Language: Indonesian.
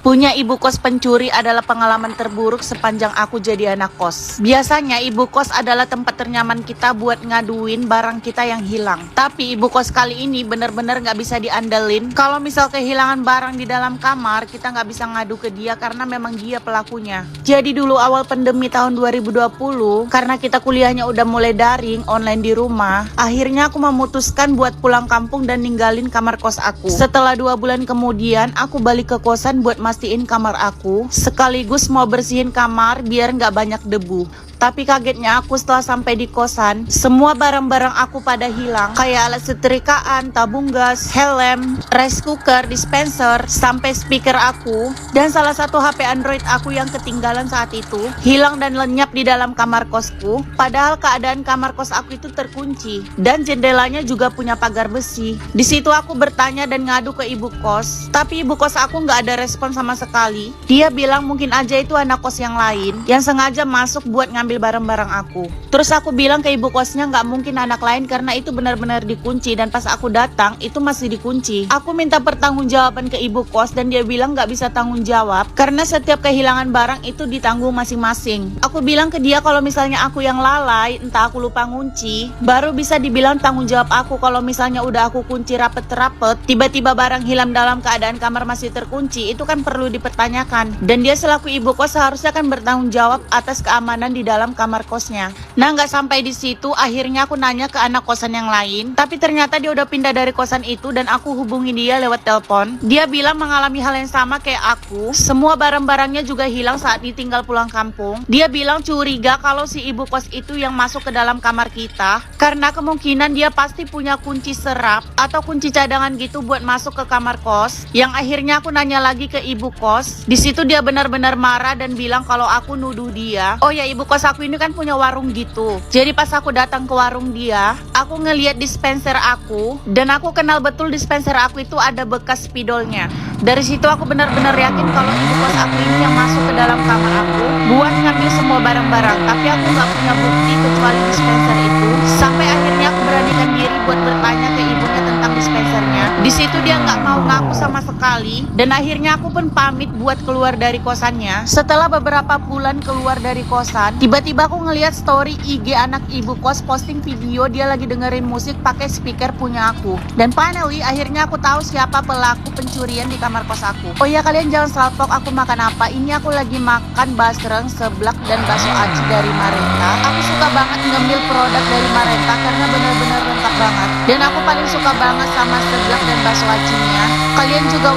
Punya ibu kos pencuri adalah pengalaman terburuk sepanjang aku jadi anak kos. Biasanya ibu kos adalah tempat ternyaman kita buat ngaduin barang kita yang hilang. Tapi ibu kos kali ini bener-bener gak bisa diandelin. Kalau misal kehilangan barang di dalam kamar, kita gak bisa ngadu ke dia karena memang dia pelakunya. Jadi dulu awal pandemi tahun 2020, karena kita kuliahnya udah mulai daring, online di rumah, akhirnya aku memutuskan buat pulang kampung dan ninggalin kamar kos aku. Setelah 2 bulan kemudian, aku balik ke kosan buat mastiin kamar aku, sekaligus mau bersihin kamar biar nggak banyak debu. Tapi kagetnya aku setelah sampai di kosan, semua barang-barang aku pada hilang. Kayak alat setrikaan, tabung gas, helm, rice cooker, dispenser, sampai speaker aku. Dan salah satu HP Android aku yang ketinggalan saat itu, hilang dan lenyap di dalam kamar kosku. Padahal keadaan kamar kos aku itu terkunci. Dan jendelanya juga punya pagar besi. Di situ aku bertanya dan ngadu ke ibu kos. Tapi ibu kos aku nggak ada respon sama sekali. Dia bilang mungkin aja itu anak kos yang lain, yang sengaja masuk buat ngambil barang-barang aku. Terus aku bilang ke ibu kosnya nggak mungkin anak lain karena itu benar-benar dikunci dan pas aku datang itu masih dikunci. Aku minta pertanggungjawaban ke ibu kos dan dia bilang nggak bisa tanggung jawab karena setiap kehilangan barang itu ditanggung masing-masing. Aku bilang ke dia kalau misalnya aku yang lalai, entah aku lupa ngunci, baru bisa dibilang tanggung jawab aku. Kalau misalnya udah aku kunci rapet-rapet, tiba-tiba barang hilang dalam keadaan kamar masih terkunci, itu kan perlu dipertanyakan. Dan dia selaku ibu kos seharusnya kan bertanggung jawab atas keamanan di dalam kamar kosnya. Nah, nggak sampai di situ, akhirnya aku nanya ke anak kosan yang lain, tapi ternyata dia udah pindah dari kosan itu dan aku hubungi dia lewat telepon. Dia bilang mengalami hal yang sama kayak aku. Semua barang-barangnya juga hilang saat ditinggal pulang kampung. Dia bilang curiga kalau si ibu kos itu yang masuk ke dalam kamar kita, karena kemungkinan dia pasti punya kunci serap atau kunci cadangan gitu buat masuk ke kamar kos. Yang akhirnya aku nanya lagi ke ibu kos. Di situ dia benar-benar marah dan bilang kalau aku nuduh dia. Oh ya, ibu kos aku ini kan punya warung gitu. Jadi pas aku datang ke warung dia, aku ngeliat dispenser aku dan aku kenal betul dispenser aku itu ada bekas spidolnya. Dari situ aku benar-benar yakin kalau ibu kos aku ini yang masuk ke dalam kamar aku buat ngambil semua barang-barang. Tapi aku nggak punya bukti kecuali dispenser itu. Sampai akhirnya aku beranikan diri buat bertanya ke ibunya tentang dispensernya. Di situ dia nggak mau ngaku sama sekali dan akhirnya aku pun pamit buat keluar dari kosannya. Setelah beberapa bulan keluar dari kosan, tiba-tiba aku ngeliat story IG anak ibu kos posting video dia lagi dengerin musik pakai speaker punya aku. Dan finally akhirnya aku tahu siapa pelaku pencurian di kamar kos aku. Oh ya, kalian jangan salpok aku makan apa. Ini aku lagi makan basreng, seblak dan bakso aci dari Marenta. Aku suka banget ngambil produk dari Marenta karena benar-benar lengkap banget. Dan aku paling suka banget sama seblak dan bakso acinya. Kalian juga